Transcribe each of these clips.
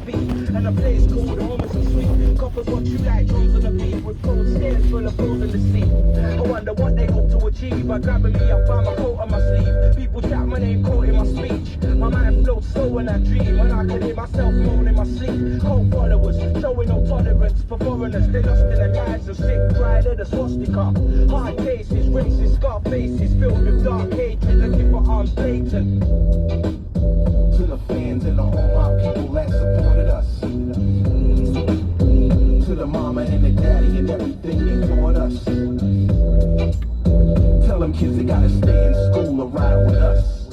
feet. And a place called home is so sweet. Coppers watch you like drums on the beat with cold stairs full of holes in the seat. I wonder what they hope to achieve by grabbing me. I found my coat on my sleeve. People shout my name, quote in my speech. My mind floats slow when I dream, and I can hear myself moan in my sleep. Cold followers showing no tolerance for foreigners. They lost in their lives and sick pride of the swastika. Hard cases, racist scar faces filled with dark hatred, looking for arms blatant. To the fans and all my people that supported us. To the mama and the daddy and everything they taught us. Tell them kids they gotta stay in school or ride with us.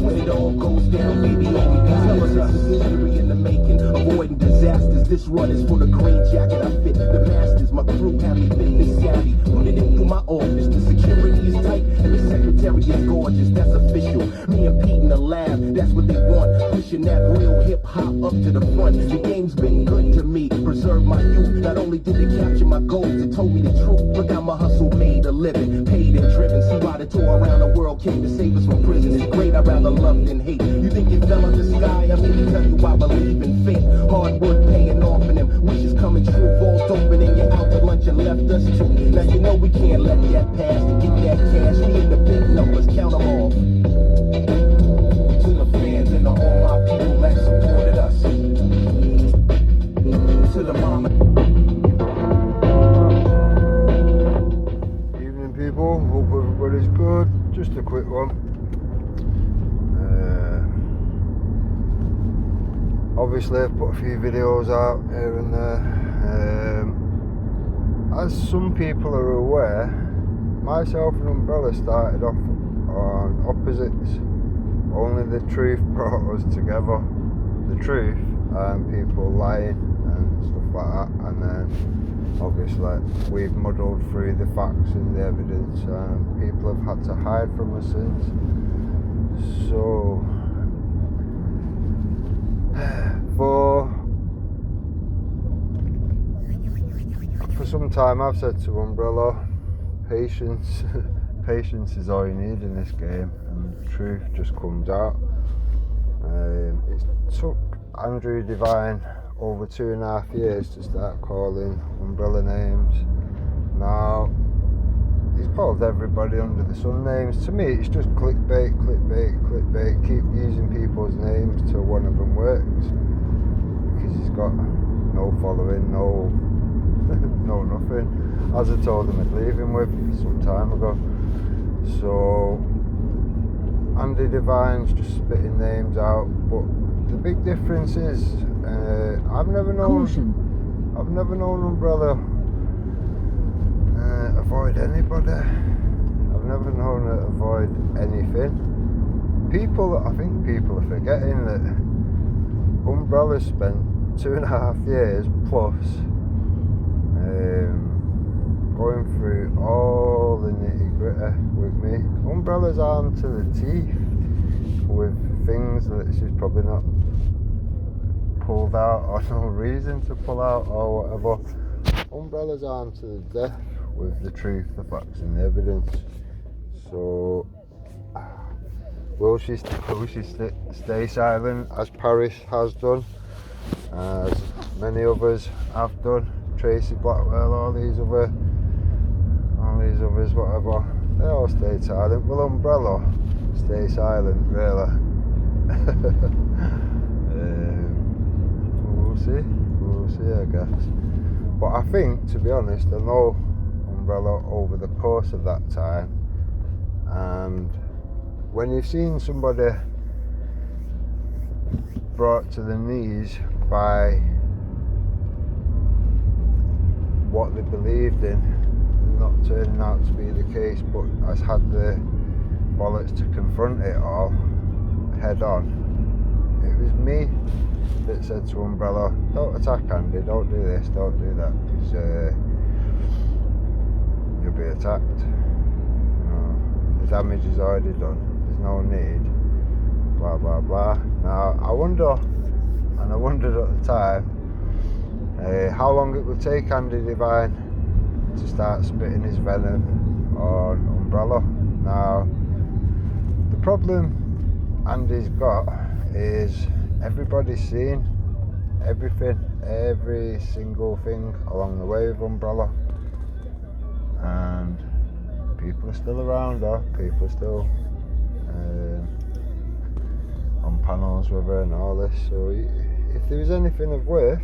When it all goes down, baby, all we got is us. History in the making, avoiding disasters. This run is for the green jacket I fit. The masters, my crew have me fitness savvy. Running in through my office, the security is tight and the secretary is gorgeous. That's official. Me and Pete in the lab, that's what they want. Pushing that real hip hop up to the front. The game's been good to me, preserved my youth. Not only did it capture my goals, it told me the truth. Look how my hustle made a living, paid and driven. See why the tour around the world came to save us from prison. It's great, I'd rather love than hate. You think it fell out the sky? I'm here to tell you I believe in fate. Hard work paying off in them, wishes coming true. Vaults opening, you out to lunch and left us too. Now you know we can't let that pass. To get that cash, we in the big numbers, count them all. To the fans and to all my people that supported us. To the mama. Evening people, hope everybody's good. Just a quick one. Obviously I've put a few videos out here and there. As some people are aware, myself and Umbrella started off on opposites. Only the truth brought us together. The truth and people lying and stuff like that. And then obviously we've muddled through the facts and the evidence and people have had to hide from us since. So for some time I've said to Umbrella, patience is all you need in this game, and the truth just comes out. It took Andrew Devine over 2.5 years to start calling Umbrella names. Now he's called everybody under the sun names. To me it's just clickbait. Keep using people's names till one of them works, because he's got no following, no nothing, as I told him I'd leave him with some time ago. So Andy Devine's just spitting names out, but the big difference is I've never known Umbrella avoid anybody. I've never known her avoid anything. I think people are forgetting that Umbrella spent 2.5 years plus going through all the nitty gritty with me. Umbrella's armed to the teeth with things that she's probably not pulled out or no reason to pull out or whatever. Umbrella's armed to the death with the truth, the facts and the evidence. So will she stay silent as Paris has done, as many others have done? Tracy Blackwell, all these others, whatever, they all stayed silent. Will Umbrella stay silent, really? We'll see, I guess. But I think, to be honest, I know Umbrella over the course of that time, and when you've seen somebody brought to the knees by what they believed in not turning out to be the case, but has had the bollocks to confront it all head on. It was me that said to Umbrella, don't attack Andy, don't do this, don't do that, because you'll be attacked. The damage is already done, there's no need, blah blah blah. Now I wondered at the time how long it would take Andy Devine to start spitting his venom on Umbrella. Now the problem Andy's got is everybody's seen everything, every single thing along the way with Umbrella, and people are still around her, people are still on panels with her and all this. So if there was anything of worth,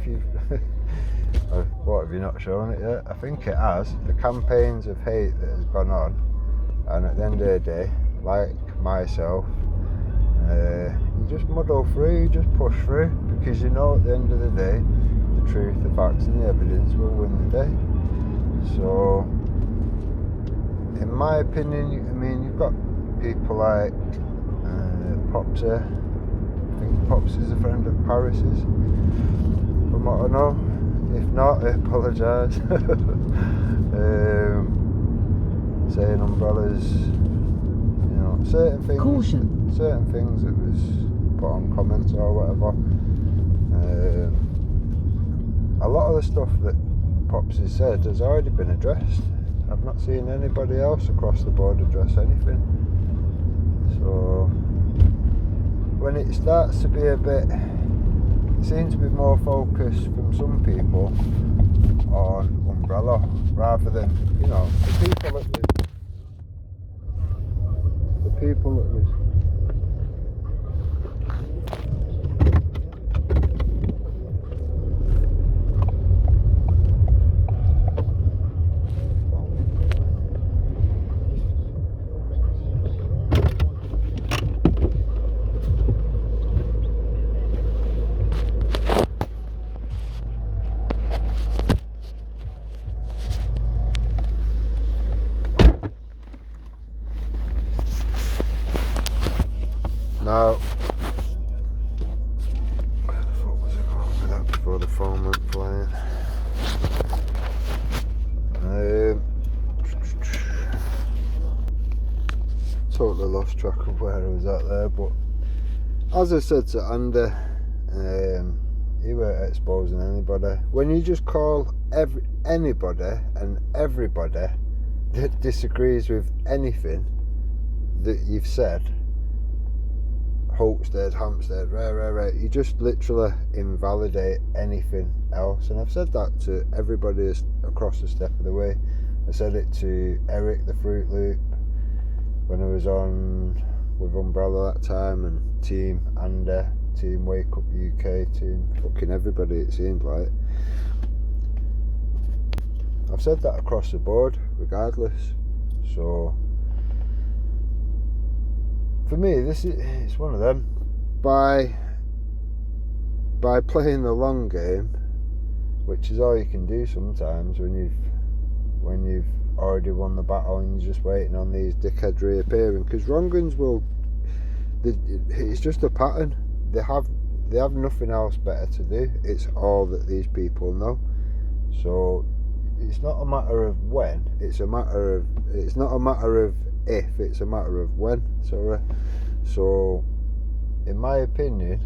what, have you not shown it yet? I think it has. The campaigns of hate that has gone on, and at the end of the day, like myself, you just muddle through, you just push through, because you know at the end of the day, the truth, the facts and the evidence will win the day. So, in my opinion, you've got people like Pops here. I think Pops is a friend of Paris's, from what I know. If not, I apologise. Saying Umbrella's, certain things. Caution. Certain things that was put on comments or whatever. A lot of the stuff that Pops has said has already been addressed. I've not seen anybody else across the board address anything. So when it starts to be it seems to be more focused from some people on Umbrella rather than, the people that was now, where the fuck was I going with that before the phone went flying? Totally lost track of where I was at there, but as I said to Andy, he weren't exposing anybody. When you just call anybody and everybody that disagrees with anything that you've said, Holtstead, Hampstead, right, you just literally invalidate anything else. And I've said that to everybody across the step of the way. I said it to Eric the Fruit Loop when I was on with Umbrella that time, and Team Andy, Team Wake Up UK, Team fucking everybody, it seemed like. I've said that across the board regardless. So for me, it's one of them. By playing the long game, which is all you can do sometimes when you've already won the battle and you're just waiting on these dickheads reappearing, because wrong-uns it's just a pattern. They have nothing else better to do. It's all that these people know. So it's not a matter of when, it's not a matter of if, it's a matter of when. So in my opinion,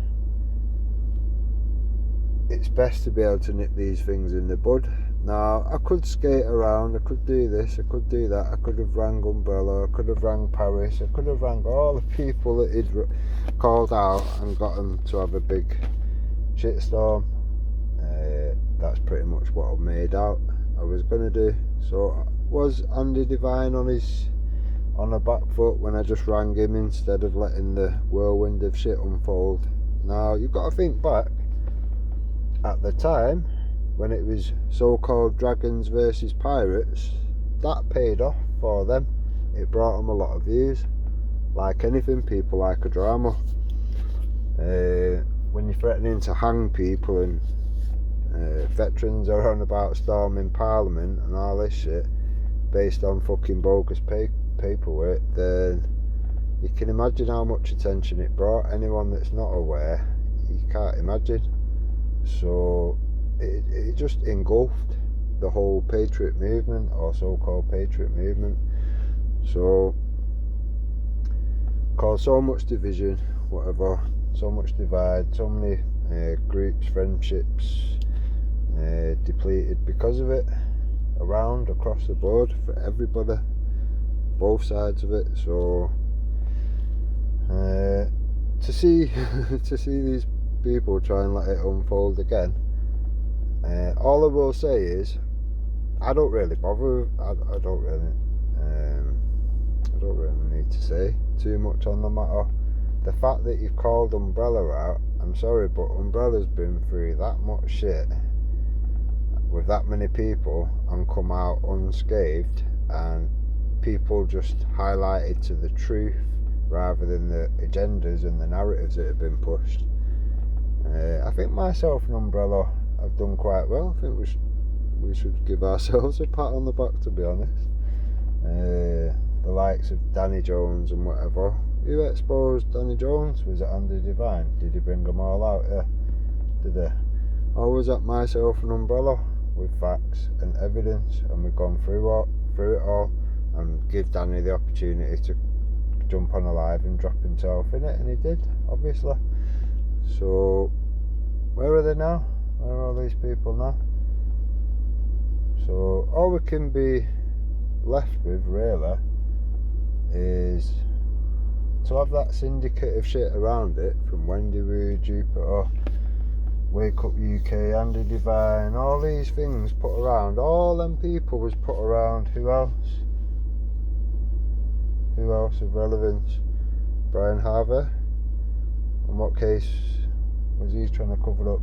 it's best to be able to nip these things in the bud. Now, I could skate around, I could do this, I could do that, I could have rang Umbrella, I could have rang Paris, I could have rang all the people that he'd called out and got them to have a big shitstorm. That's pretty much what I've made out I was going to do. So was Andy Devine on a back foot when I just rang him instead of letting the whirlwind of shit unfold? Now, you've got to think back, at the time when it was so-called Dragons versus Pirates, that paid off for them. It brought them a lot of views. Like anything, people like a drama. When you're threatening to hang people and veterans are on about storming Parliament and all this shit based on fucking bogus paperwork, then you can imagine how much attention it brought. Anyone that's not aware, you can't imagine. So it just engulfed the whole patriot movement, or so-called patriot movement. So caused so much division, whatever, so much divide, so many groups, friendships depleted because of it, across the board, for everybody, both sides of it. So to see these people try and let it unfold again. All I will say is, I don't really bother. I don't really need to say too much on the matter. The fact that you've called Umbrella out, I'm sorry, but Umbrella's been through that much shit with that many people and come out unscathed, and people just highlighted to the truth rather than the agendas and the narratives that have been pushed. I think myself and Umbrella have done quite well. I think we should give ourselves a pat on the back, to be honest. The likes of Danny Jones and whatever. Who exposed Danny Jones? Was it Andy Devine? Did he bring them all out here? Did he? Or was that myself and Umbrella with facts and evidence, and we've gone through it all and give Danny the opportunity to jump on a live and drop himself in it, and he did, obviously. So where are they now? Where are all these people now? So all we can be left with really is to have that syndicate of shit around it, from Wendy Wu, Jupiter, Wake Up UK, Andy Devine, all these things put around, all them people was put around. Who else? Who else of relevance? Brian Harvey. In what case was he trying to cover up?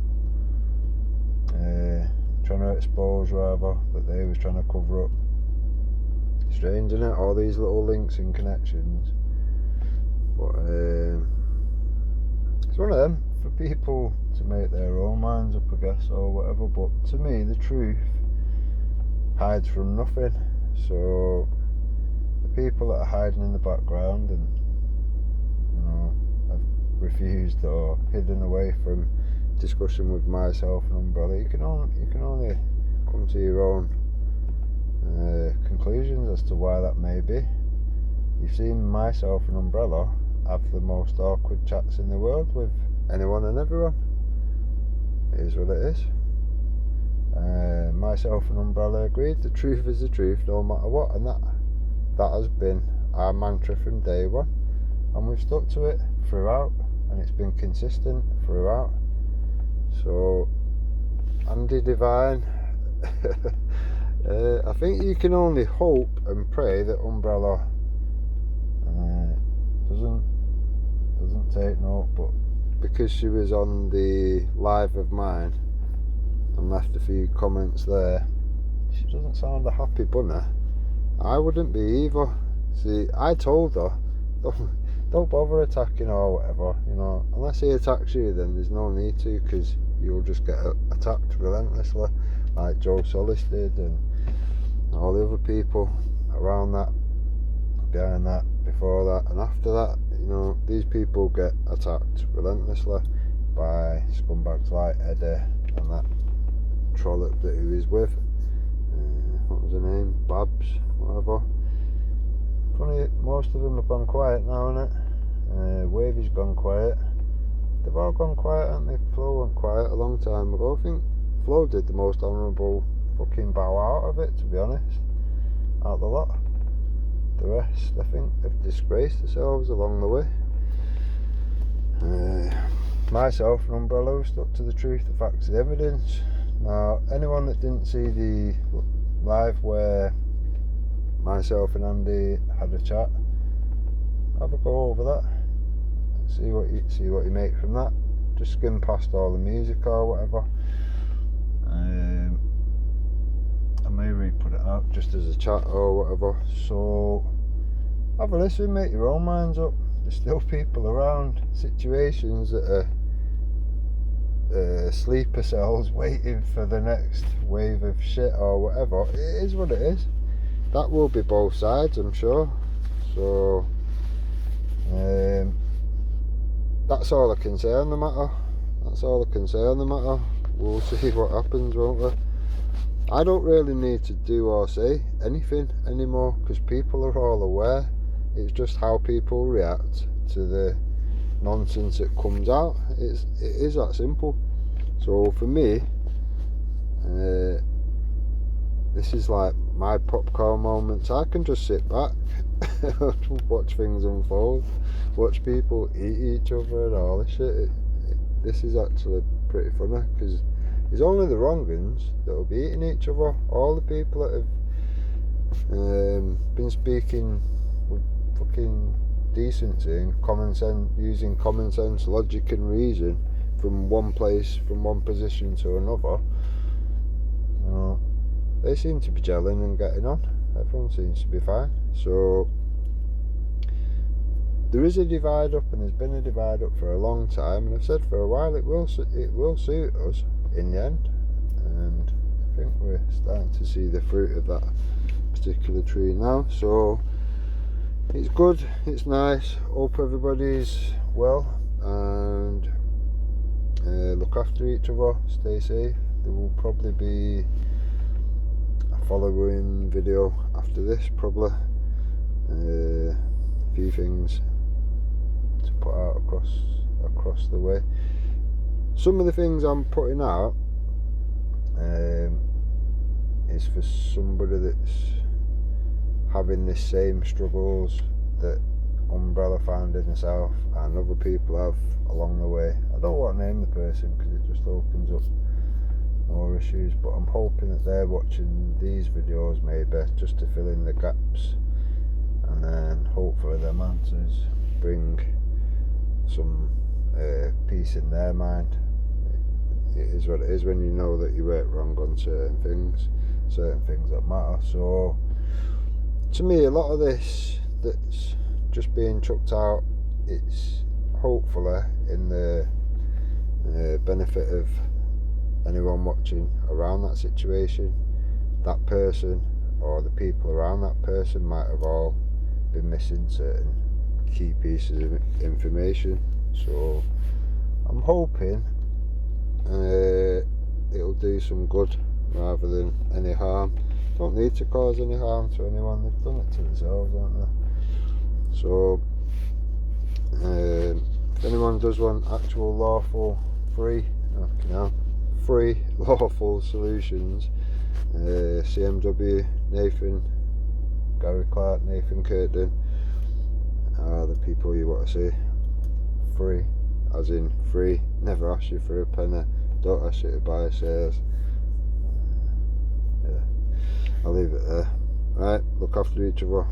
Trying to expose rather, that they was trying to cover up. Strange, isn't it? All these little links and connections. But it's one of them for people to make their own minds up, I guess, or whatever. But to me, the truth hides from nothing. So the people that are hiding in the background and, you know, have refused or hidden away from discussion with myself and Umbrella, you can only come to your own conclusions as to why that may be. You've seen myself and Umbrella have the most awkward chats in the world with anyone and everyone. It is what it is. Myself and Umbrella agreed the truth is the truth no matter what, and that has been our mantra from day one, and we've stuck to it throughout, and it's been consistent throughout. So Andy Devine, I think you can only hope and pray that Umbrella doesn't take note, but because she was on the live of mine and left a few comments there, she doesn't sound a happy bunny. I wouldn't be either. See, I told her, don't bother attacking or whatever, you know, unless he attacks you, then there's no need to, because you'll just get attacked relentlessly, like Joe Solis did and all the other people around that, behind that, before that and after that. You know, these people get attacked relentlessly by scumbags like Eddie and that trollop that he was with. What was her name? Babs, whatever. Funny, most of them have gone quiet now, innit? Wavy's gone quiet. They've all gone quiet, haven't they? Flo went quiet a long time ago. I think Flo did the most honourable fucking bow out of it, to be honest, out of the lot. The rest, I think, have disgraced themselves along the way. Myself and Umbrella have stuck to the truth, the facts, the evidence. Now, anyone that didn't see the live where myself and Andy had a chat, have a go over that and see what you make from that. Just skim past all the music or whatever. I may re-put it out just as a chat or whatever. So have a listen, make your own minds up. There's still people around, situations that are sleeper cells waiting for the next wave of shit or whatever. It is what it is. That will be both sides, I'm sure. So that's all I can say on the matter. That's all I can say on the matter. We'll see what happens, won't we? I don't really need to do or say anything anymore, because people are all aware. It's just how people react to the nonsense that comes out. It is that simple. So for me, this is like my popcorn moments. I can just sit back, watch things unfold, watch people eat each other and all this shit. this is actually pretty funny, because it's only the wrong uns that will be eating each other. All the people that have been speaking with fucking decency and common sense, using common sense, logic and reason from one place, from one position to another, you know, they seem to be gelling and getting on. Everyone seems to be fine. So there is a divide up, and there's been a divide up for a long time, and I've said for a while it will suit us in the end, and I think we're starting to see the fruit of that particular tree now. So it's good, it's nice. Hope everybody's well, and look after each other, stay safe. There will probably be a following video after this, probably a few things to put out across the way. Some of the things I'm putting out is for somebody that's having the same struggles that Umbrella found in herself and other people have along the way. I don't want to name the person because it just opens up more issues, but I'm hoping that they're watching these videos maybe just to fill in the gaps, and then hopefully them answers bring some peace in their mind. It is what it is when you know that you weren't wrong on certain things that matter. So to me, a lot of this that's just being chucked out, it's hopefully in the benefit of anyone watching around that situation. That person or the people around that person might have all been missing certain key pieces of information. So I'm hoping it'll do some good rather than any harm. Don't need to cause any harm to anyone, they've done it to themselves, haven't they? So if anyone does want actual lawful free lawful solutions, CMW, Nathan, Gary Clark, Nathan Curtin are the people you want to see. Free, as in free, never ask you for a penny, don't ask you to buy shares. Yeah, I'll leave it there. Right, look after each other.